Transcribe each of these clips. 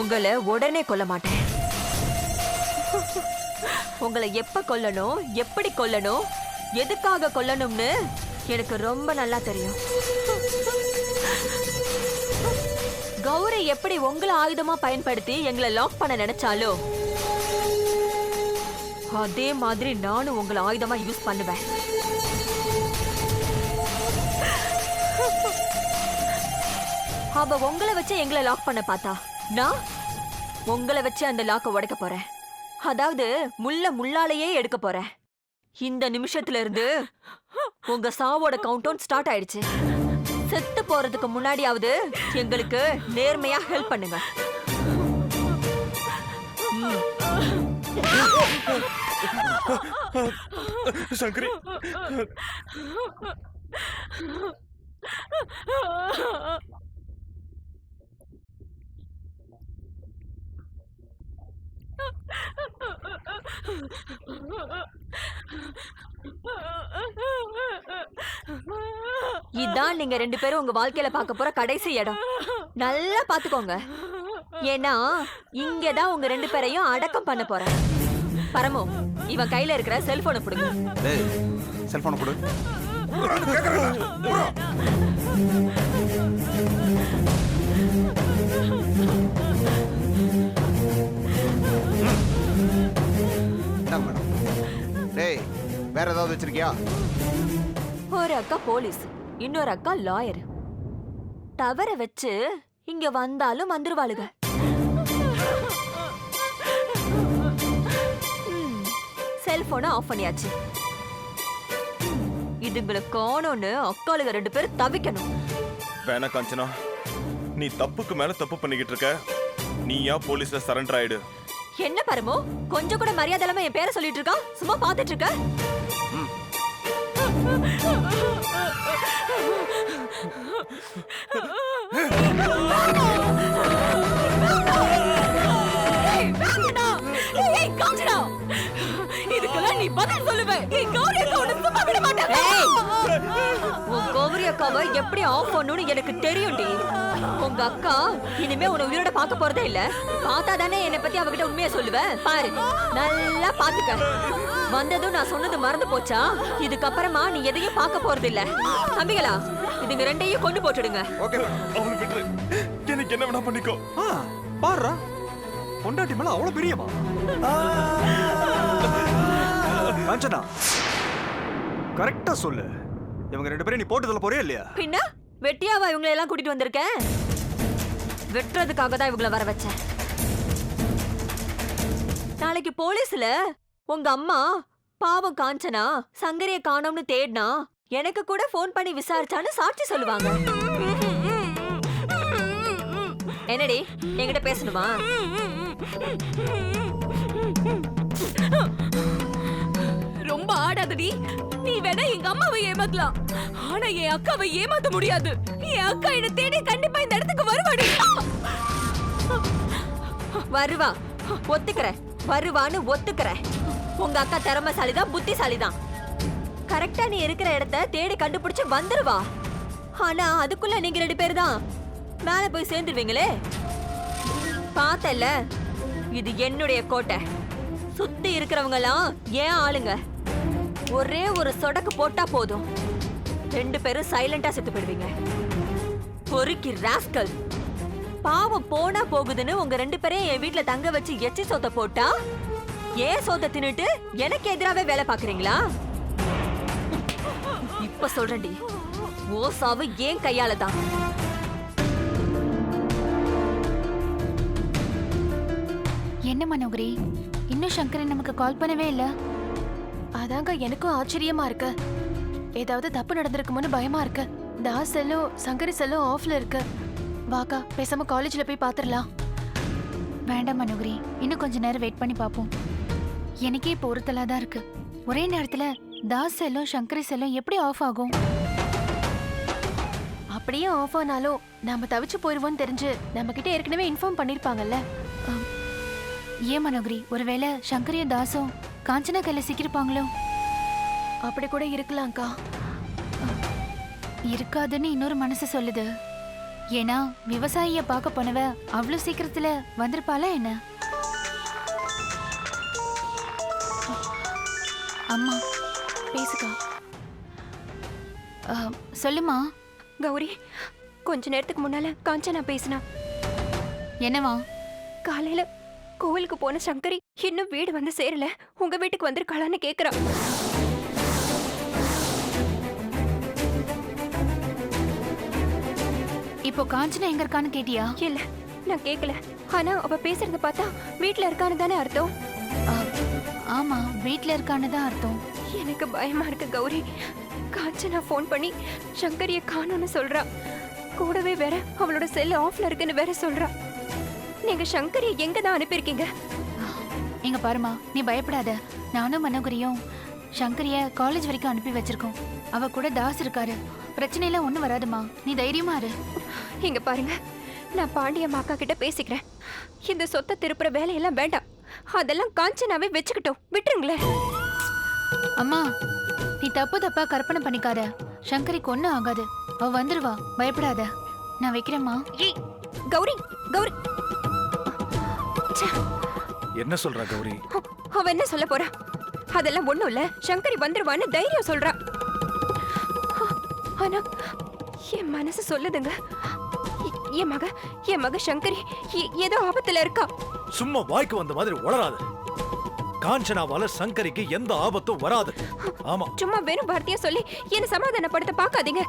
உங்களை உடனே கொல்ல மாட்டேன். உங்களை எப்ப கொல்லணும், எப்படி கொல்லணும், எதுக்காக கொல்லணும்னு எனக்கு ரொம்ப நல்லா தெரியும். கௌரி எப்படி உங்களை ஆயுதமா பயன்படுத்தி எங்களை லாக் பண்ண நினைச்சாலோ அதே மாதிரி நானும் உங்களை ஆயுதமா யூஸ் பண்ணுவேன். அவ உங்களை வச்சு எங்களை லாக் பண்ண பார்த்தா நான் உங்களை வச்சு அந்த லாக்க உடைக்க போறேன். அதாவது முள்ளாலேயே எடுக்க போறேன். இந்த நிமிஷத்துல இருந்து உங்க சாவோட கவுண்டவுன் ஸ்டார்ட் ஆயிடுச்சு. செத்து போறதுக்கு முன்னாடியாவது எங்களுக்கு நேர்மையா ஹெல்ப் பண்ணுங்க. சங்கரி, இதான் நீங்க ரெண்டு பேரும் உங்க வாழ்க்கையில பார்க்க போற கடைசி இடம். நல்லா பாத்துக்கோங்க. ஏன்னா இங்கதான் உங்க ரெண்டு பேரையும் அடக்கம் பண்ண போறேன். பரமு, இவன் கையில இருக்கிற செல்போனை கொடுங்க. செல்போனை கொடு. டேய், வேற ஏதாவது வச்சிருக்கியா? ஒரு அக்கா போலீஸ், இன்னொரு அக்கா லாயர். தவற வச்சு இங்க வந்தாலும் வந்துருவாளுங்க. செல்போனை ஆஃப் பண்ணியாச்சு. இதுங்களை காணோன்னு அக்காளுங்க ரெண்டு பேரும் தவிக்கணும். வேணா காஞ்சனா, நீ தப்புக்கு மேல தப்பு பண்ணிக்கிட்டு இருக்க. நீயா போலீஸ்ல சரண்டர் ஆயிடு. என்ன பரமோ, கொஞ்சம் கூட மரியாதை இல்லாம என் பேரை சொல்லிட்டு இருக்கா? சும்மா பாத்துட்டு இருக்க. இதுக்கெல்லாம் நீ பதில் சொல்லுவ. கௌரி அக்காவை எப்படி ஆஃப் பண்ணணும்னு எனக்கு தெரியும்டி. உங்க அக்கா இனிமே உன்னை உயிரோட பார்க்க போறதே இல்ல. பார்த்தா தானே என்னை பத்தி அவகிட்ட உண்மையை சொல்லுவேன். பாரு, நல்லா பாத்துக்க. வந்ததும் நான் சொன்னது மறந்து போச்சா? இதுக்கப்புறமா நீ எதையும் பார்க்க போறது இல்ல. தம்பிகளா, இதுங்க ரெண்டையும் கொண்டு போட்டுடுங்க. எனக்கு என்ன வேணா பண்ணிக்கோ. பாருடா, பொண்டாட்டி மேல அவ்வளவு பிரியமா? காஞ்சனா, கரெக்டா சொல்லு. இவங்க ரெண்டு பேரும் நீ போட்டுதல போறியா இல்லையா? பின்ன வெட்டியாவா இவங்களை எல்லாம் கூட்டிட்டு வந்திருக்கேன்? வெட்டுறதுக்காக தான் இவங்களை வர வச்சேன். நாளைக்கு போலீஸ்ல உங்க அம்மா பாவம் காஞ்சனா சங்கரிய காணோம்னு தேடினா எனக்கு கூட போன் பண்ணி விசாரிச்சான்னு சாட்சி சொல்லுவாங்க. என்னடி, என்கிட்ட பேசணுமா? ரொம்ப ஆடாதடி. நீ வேணா எங்க அம்மாவை ஏமாத்தலாம், ஆனா என் அக்காவை ஏமாத்த முடியாது. என் அக்கா என்ன தேடி கண்டிப்பா இந்த இடத்துக்கு வருவாடி. வருவா, ஒத்துக்கிறேன். வருவான்னு ஒத்துக்கிறேன். உங்க அக்கா திறமைசாலிதான், புத்திசாலிதான். கரெக்டா நீ இருக்கிற இடத்த தேடி கண்டுபிடிச்சு வந்துருவா. ஆனா அதுக்குள்ள நீங்க ரெண்டு பேர் தான் மேல போய் சேர்ந்துருவீங்களே. பார்த்தல, இது என்னுடைய கோட்டை. சுத்தி இருக்கிறவங்க எல்லாம் ஏன் ஆளுங்க. ஒரே ஒரு சொடக்கு போட்டா போதும், ரெண்டு பேரும் சைலண்டா செத்து போயிடுவீங்க. பொறுக்கி ராஸ்கல். பாவம் போனா போகுதுன்னு உங்க ரெண்டு பேரையும் என் வீட்டுல தங்க வச்சு எச்சி சோத்த போட்டா ஏன் சோத்த தின்னுட்டு எனக்கு எதிராவே வேலை பாக்குறீங்களா? இப்ப சொல்றேன்டி, ஓ சாவு ஏன் கையால தான். என்ன மனோகரி, இன்னும் சங்கரன் நமக்கு கால் பண்ணவே இல்ல? அதாங்க எனக்கும் ஆச்சரியமா இருக்கு. ஏதாவது தப்பு நடந்திருக்குமோன்னு பயமா இருக்கு. தாஸ் செல்லும் சங்கரி செல்லும் ஆஃப்ல இருக்கு. வாக்கா, பேசாம காலேஜ்ல போய் பாத்துரலாம். வேண்டாம் மனோகரி, இன்னும் கொஞ்ச நேரம் வெயிட் பண்ணி பாப்போம். எனக்கே இப்போ ஒருத்தலா தான் இருக்கு. ஒரே நேரத்துல தாஸ் செல்லும் சங்கரி செல்லும் எப்படி ஆஃப் ஆகும்? அப்படியே ஆஃப் ஆனாலும் நாம தவிச்சு போயிருவோம்னு தெரிஞ்சு நம்ம கிட்ட ஏற்கனவே இன்ஃபார்ம் பண்ணிருப்பாங்கல்ல. ஏன் மனோகரி, ஒருவேளை சங்கரியும் தாசும் காஞ்சனா கையில சிக்கிருப்பாங்களோ? அப்படி கூட இருக்கலாம்க்கா. இருக்காதுன்னு இன்னொரு மனசு சொல்லுது. ஏன்னா விவசாயிய பார்க்க போனவ அவ்வளவு சீக்கிரத்துல வந்திருப்பாளா என்ன? அம்மா பேசுக்கா. சொல்லுமா. கௌரி, கொஞ்ச நேரத்துக்கு முன்னால காஞ்சனா பேசினா. என்னவா? காலையில கோவிலுக்கு போன சங்கரி இன்னும் வீடு வந்து சேரல, உங்க வீட்டுக்கு வந்திருக்காளான்னு கேக்குறா. இப்போ காஞ்சனா எங்க இருக்கான்னு கேட்டியா? இல்ல, நான் கேக்கல. ஆனா அவ பேசுறத பார்த்தா வீட்ல இருக்கான்னு தானே அர்த்தம். ஆ, ஆமா, வீட்ல இருக்கான்னு தான் அர்த்தம். எனக்கு பயமா இருக்கு கௌரி. காஞ்சனா ஃபோன் பண்ணி சங்கரிய காணோன்னு சொல்றா. கூடவே வேற அவளோட செல் ஆஃப்ல இருக்குன்னு வேற சொல்றா. நீங்க சங்கரிய எங்க தான் அனுப்பியிருக்கீங்க? இங்க பாருமா, நீ பயப்படாத. நானும் மனோகரியும் சங்கரிய காலேஜ் வரைக்கும் அனுப்பி வச்சிருக்கோம். அவ கூட தாஸ் இருக்காரு. பிரச்சனை எல்லாம் ஒண்ணும் வராதுமா, நீ தைரியமா இரு. இங்க பாருங்க, நான் பாண்டியம்மா அக்கா கிட்ட பேசிக்கிறேன். இந்த சொத்தை திருப்புற வேலையெல்லாம் வேண்டாம். அதெல்லாம் காஞ்சனாவே வச்சுக்கிட்டோம், விட்டுருங்களேன். அம்மா, நீ தப்பா கற்பனை பண்ணிக்காத. சங்கரிக்கு ஒண்ணும் ஆகாது. அவ வந்துருவா, பயப்படாத. நான் வைக்கிறேம்மா. ஏய் கௌரி, கௌரி. ச்சே, என்ன சொல்ற கௌரி? அவ என்ன சொல்ல போறா? அதெல்லாம் ஒண்ணும் இல்ல, சங்கரி வந்துருவான்னு தைரியம் சொல்றா. ஆனா என் மனசு சொல்லுதுங்க, என் மக சங்கரி ஏதோ ஆபத்துல இருக்கா. சும்மா வாய்க்கு வந்த மாதிரி உளராது. காஞ்சனாவால சங்கரிக்கு எந்த ஆபத்தும் வராது. ஆமா, சும்மா வெறும் வார்த்தையா சொல்லி என்ன சமாதானப்படுத்த பார்க்காதீங்க.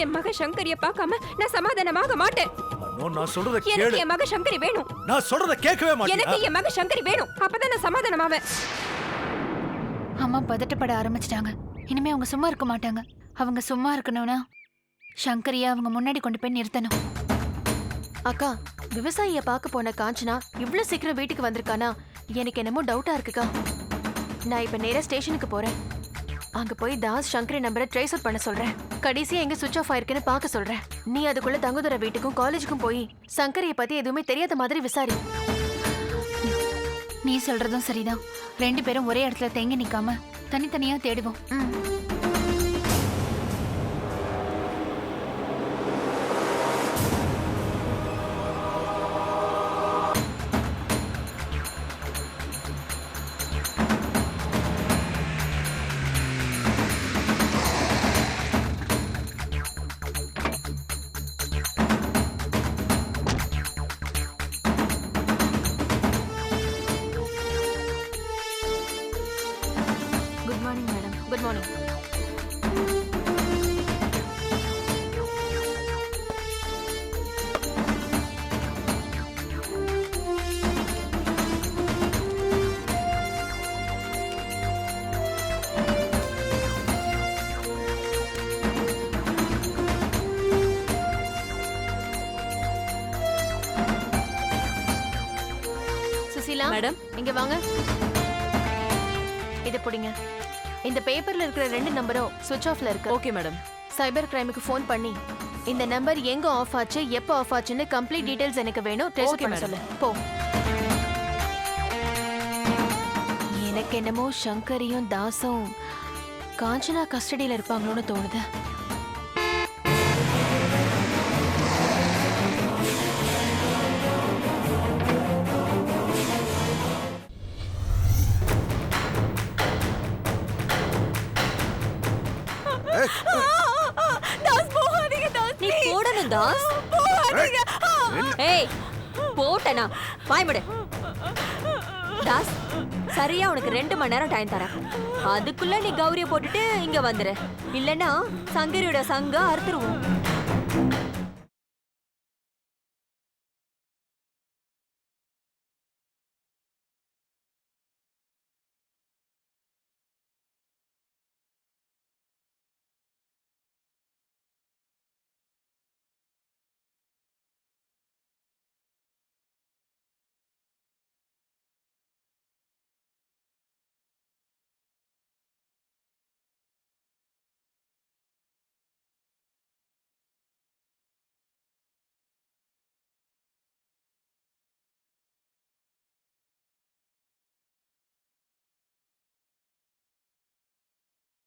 என் மக சங்கரிய பார்க்காம நான் சமாதானமாக மாட்டேன். அண்ணோ, நான் சொல்றத எனக்கு கேளு. என் மக சங்கரி வேணும். நான் சொல்றத கேட்கவே மாட்டேன். எனக்கு என் மக சங்கரி வேணும், அப்பதான் நான் சமாதானமாவேன். அம்மா பதட்டப்பட ஆரம்பிச்சிட்டாங்க. இனிமே அவங்க சும்மா இருக்க மாட்டாங்க. அவங்க சும்மா இருக்கணும்னா சங்கரியா அவங்க முன்னாடி கொண்டு போய் நிறுத்தணும். அக்கா, விவசாயிய பார்க்க போன காஞ்சனா இவ்ளோ சீக்கிரம் வீட்டுக்கு வந்திருக்கானா? எனக்கு என்னமோ டவுட்டா இருக்குக்கா. நான் இப்ப நேரா ஸ்டேஷனுக்கு போறேன். அங்க போய் தாஸ் சங்கரி நம்பரை ட்ரேஸ் அவுட் பண்ண சொல்றேன். கடைசியா எங்க சுவிட்ச் ஆஃப் ஆயிருக்குன்னு பார்க்க சொல்றேன். நீ அதுக்குள்ள தங்குதுற வீட்டுக்கும் காலேஜுக்கும் போய் சங்கரிய பத்தி எதுவுமே தெரியாத மாதிரி விசாரி. நீ சொல்றதும் சரிதான். 2 பேரும் ஒரே இடத்துல தேங்கி நிக்காம தனித்தனியா தேடுவோம். Good morning madam. Good morning. Susheela madam. இங்க வாங்க. இத புடிங்க. இந்த பேப்பர்ல இருக்கிற 2 நம்பரும் சுவிட்ச் ஆஃப்ல இருக்கு. Okay madam. சைபர் கிரைமுக்கு ஃபோன் பண்ணி இந்த நம்பர் எங்க ஆஃப் ஆச்சு, எப்போ ஆஃப் ஆச்சுன்னு கம்ப்ளீட் டீடைல்ஸ் எனக்கு வேணும். ட்ரேஸ் Okay, பண்ண madam. சொல்லு. போ. எனக்கு என்னமோ சங்கரியும் தாஸும் காஞ்சனா கஸ்டடியில இருப்பாங்களோன்னு தோணுது. நீ போடணும் தாஸ். ஏய், போட்டனா வாய் மூடு. தாஸ், சரியா உனக்கு 2 மணி நேரம் டைம் தரேன். அதுக்குள்ள நீ கௌரிய போட்டுட்டு இங்க வந்துரு. இல்லனா சங்கரியோட சங்க அறுத்துருவோம்.